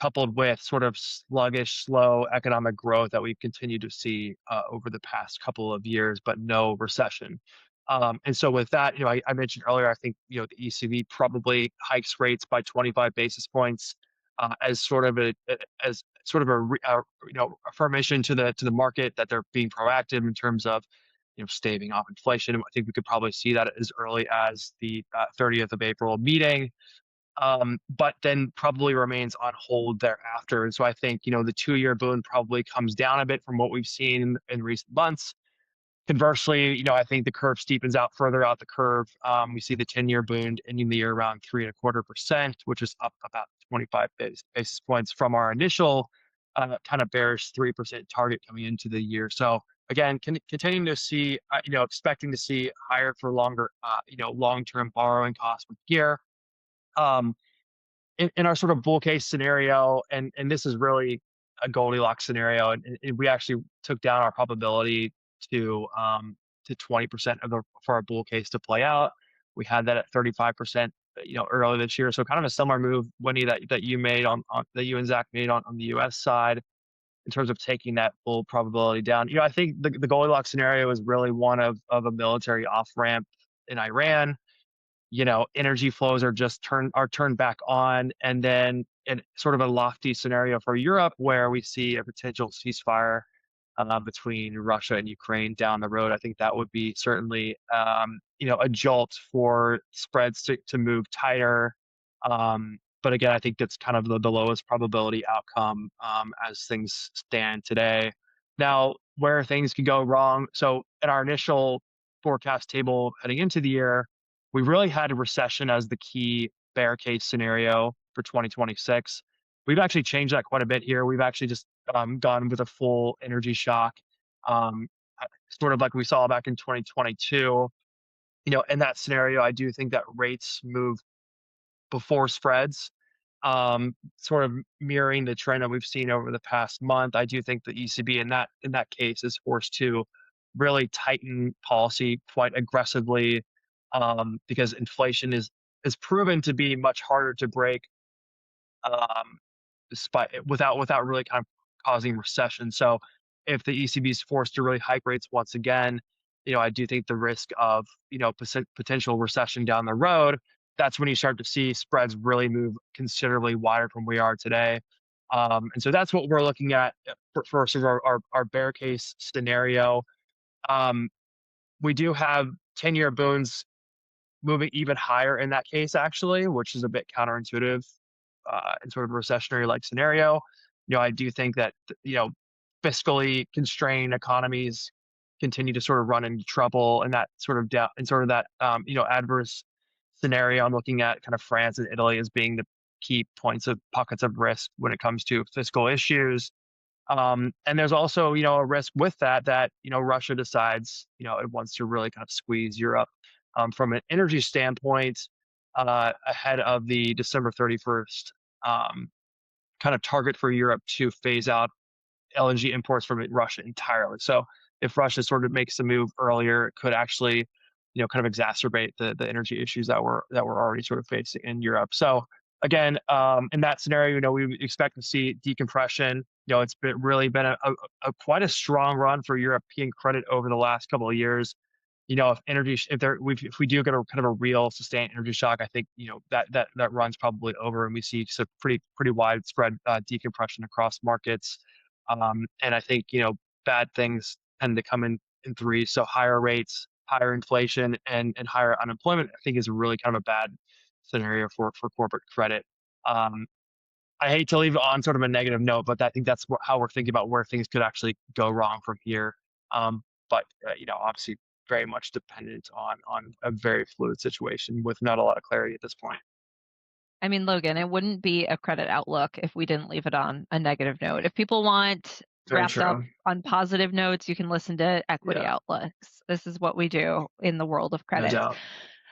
coupled with sort of sluggish, slow economic growth that we've continued to see over the past couple of years, but no recession. And so with that, I mentioned earlier, I think, the ECB probably hikes rates by 25 basis points as sort of affirmation to the market that they're being proactive in terms of, staving off inflation. I think we could probably see that as early as the 30th of April meeting, but then probably remains on hold thereafter. And so I think, the 2-year boon probably comes down a bit from what we've seen in recent months. Conversely, I think the curve steepens out further out the curve. We see the 10-year boon ending the year around 3.25%, which is up about 25 basis points from our initial kind of bearish 3% target coming into the year. So again, continuing to see, expecting to see higher for longer, long-term borrowing costs with gear. Um, in our sort of bull case scenario, and this is really a Goldilocks scenario, and we actually took down our probability to 20% for our bull case to play out. We had that at 35%, earlier this year. So kind of a similar move, Winnie, that you made on that you and Zach made on the U.S. side in terms of taking that bull probability down. I think the Goldilocks scenario is really one of a military off ramp in Iran. Energy flows are turned back on, and then in sort of a lofty scenario for Europe where we see a potential ceasefire between Russia and Ukraine down the road. I think that would be certainly a jolt for spreads to move tighter. But again, I think that's kind of the lowest probability outcome as things stand today. Now, where things could go wrong. So in our initial forecast table heading into the year, we really had a recession as the key bear case scenario for 2026. We've actually changed that quite a bit here. We've actually just gone with a full energy shock, um, sort of like we saw back in 2022. In that scenario, I do think that rates move before spreads. sort of mirroring the trend that we've seen over the past month. I do think the ECB in that case is forced to really tighten policy quite aggressively, because inflation is proven to be much harder to break, um, despite without really kind of causing recession. So if the ECB is forced to really hike rates once again, I do think the risk of potential recession down the road. That's when you start to see spreads really move considerably wider from where we are today. And so that's what we're looking at for sort of our bear case scenario. Um, we do have 10-year boons moving even higher in that case, actually, which is a bit counterintuitive in sort of a recessionary like scenario. I do think that fiscally constrained economies continue to sort of run into trouble, and that sort of down and sort of that adverse scenario. I'm looking at kind of France and Italy as being the key pockets of risk when it comes to fiscal issues. And there's also, a risk with that, Russia decides, it wants to really kind of squeeze Europe from an energy standpoint ahead of the December 31st kind of target for Europe to phase out LNG imports from Russia entirely. So if Russia sort of makes a move earlier, it could actually, kind of exacerbate the energy issues that we're already sort of facing in Europe. So again, in that scenario, we would expect to see decompression. It's really been a quite a strong run for European credit over the last couple of years. If we do get a kind of a real sustained energy shock, I think that run's probably over, and we see some pretty widespread decompression across markets. And I think bad things tend to come in threes. So higher rates, higher inflation, and higher unemployment, I think is really kind of a bad scenario for corporate credit. Um, I hate to leave it on sort of a negative note, but I think that's how we're thinking about where things could actually go wrong from here. But obviously very much dependent on a very fluid situation with not a lot of clarity at this point.
I mean, Logan, it wouldn't be a credit outlook if we didn't leave it on a negative note. If people want
Very
wrapped up
true.
on positive notes, you can listen to equity
Yeah,
outlooks. This is what we do in the world of
no
credit.
doubt.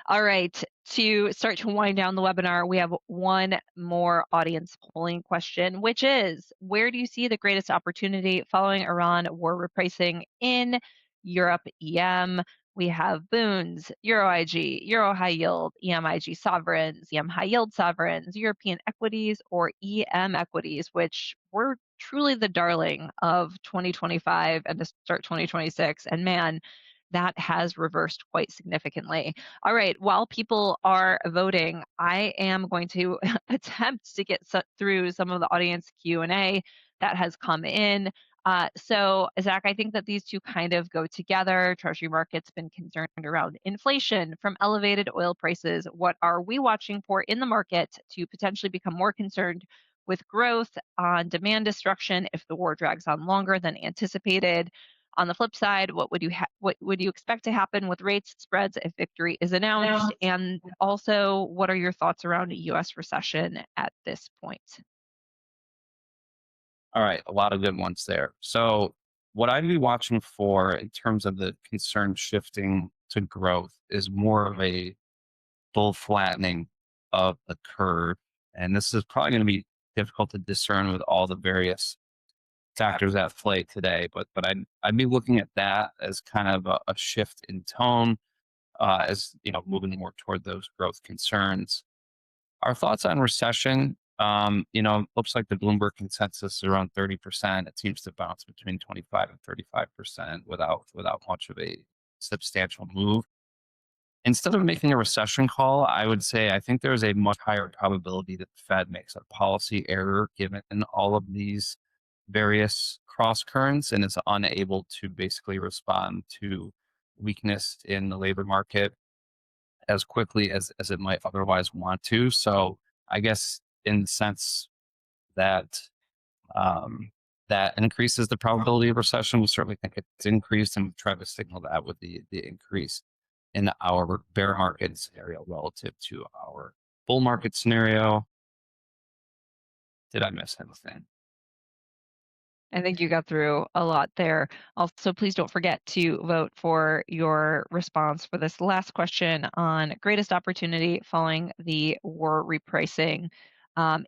All right, to start to wind down the webinar, we have one more audience polling question, which is, where do you see the greatest opportunity following Iran war repricing in Europe EM? We have boons, Euro IG, Euro high yield, EM IG sovereigns, EM high yield sovereigns, European equities, or EM equities, which were truly the darling of 2025 and to start 2026. And man, that has reversed quite significantly. All right, while people are voting, I am going to attempt to get through some of the audience Q&A that has come in. So, Zach, I think that these two kind of go together. Treasury market's been concerned around inflation from elevated oil prices. What are we watching for in the market to potentially become more concerned with growth on demand destruction if the war drags on longer than anticipated? On the flip side, what would you expect to happen with rates, spreads if victory is announced? And also, what are your thoughts around a U.S. recession at this point?
All right, a lot of good ones there. So what I'd be watching for in terms of the concern shifting to growth is more of a full flattening of the curve. And this is probably going to be difficult to discern with all the various factors at play today. But I'd be looking at that as kind of a shift in tone, as moving more toward those growth concerns. Our thoughts on recession, looks like the Bloomberg consensus is around 30%. It seems to bounce between 25 and 35% without much of a substantial move. Instead of making a recession call, I would say I think there's a much higher probability that the Fed makes a policy error given all of these various cross currents and is unable to basically respond to weakness in the labor market as quickly as it might otherwise want to. So I guess in the sense that that increases the probability of recession, we certainly think it's increased, and we try to signal that with the increase in our bear market scenario relative to our bull market scenario. Did I miss anything?
I think you got through a lot there. Also, please don't forget to vote for your response for this last question on greatest opportunity following the war repricing.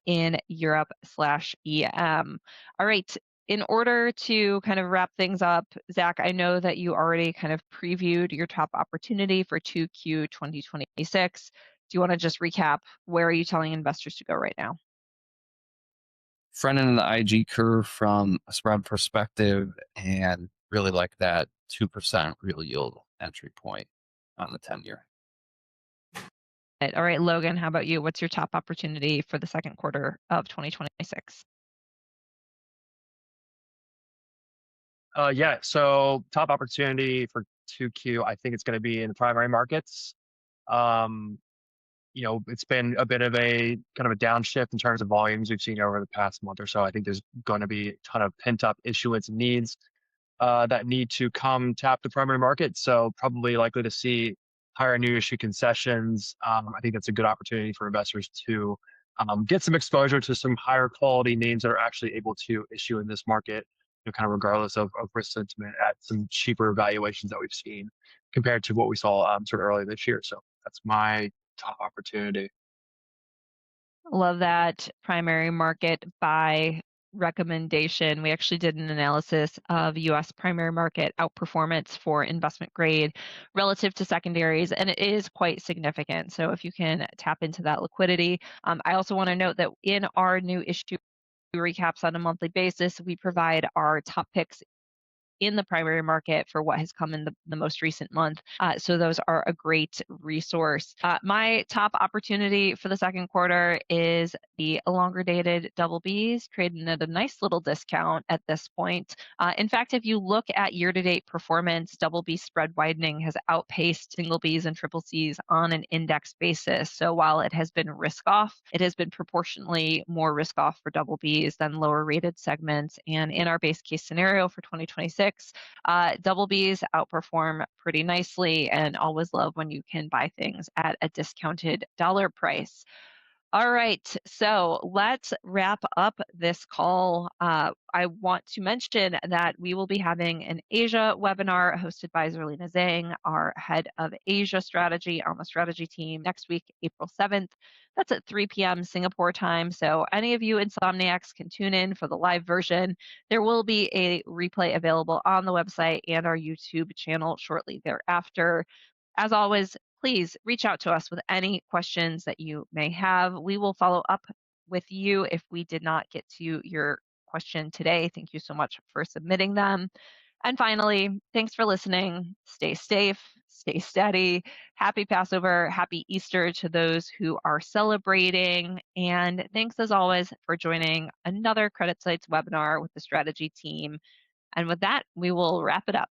in Europe/EM. All right. In order to kind of wrap things up, Zach, I know that you already kind of previewed your top opportunity for 2Q 2026. Do you want to just recap where are you telling investors to go right now?
Front end of the IG curve from a spread perspective, and really like that 2% real yield entry point on the 10-year.
All right, Logan, how about you? What's your top opportunity for the second quarter of 2026?
Yeah, so top opportunity for 2Q, I think it's going to be in the primary markets. Um, it's been a bit of a kind of a downshift in terms of volumes we've seen over the past month or so. I think there's going to be a ton of pent up issuance needs that need to come tap the primary market. So probably likely to see higher new issue concessions. I think that's a good opportunity for investors to get some exposure to some higher quality names that are actually able to issue in this market, kind of regardless of risk sentiment at some cheaper valuations that we've seen compared to what we saw sort of earlier this year. So that's my top opportunity.
Love that primary market buy recommendation. We actually did an analysis of US primary market outperformance for investment grade relative to secondaries, and it is quite significant. So if you can tap into that liquidity. I also want to note that in our new issue recaps on a monthly basis, we provide our top picks in the primary market for what has come in the most recent month. So those are a great resource. My top opportunity for the second quarter is the longer dated double Bs, trading at a nice little discount at this point. In fact, if you look at year-to-date performance, double B spread widening has outpaced single Bs and triple Cs on an index basis. So while it has been risk off, it has been proportionally more risk off for double Bs than lower rated segments. And in our base case scenario for 2026, double Bs outperform pretty nicely, and always love when you can buy things at a discounted dollar price. All right, so let's wrap up this call. I want to mention that we will be having an Asia webinar hosted by Zerlina Zhang, our head of Asia strategy on the strategy team, next week, April 7th. That's at 3 p.m. Singapore time. So any of you insomniacs can tune in for the live version. There will be a replay available on the website and our YouTube channel shortly thereafter. As always, please reach out to us with any questions that you may have. We will follow up with you if we did not get to your question today. Thank you so much for submitting them. And finally, thanks for listening. Stay safe, stay steady. Happy Passover, happy Easter to those who are celebrating. And thanks as always for joining another CreditSights webinar with the strategy team. And with that, we will wrap it up.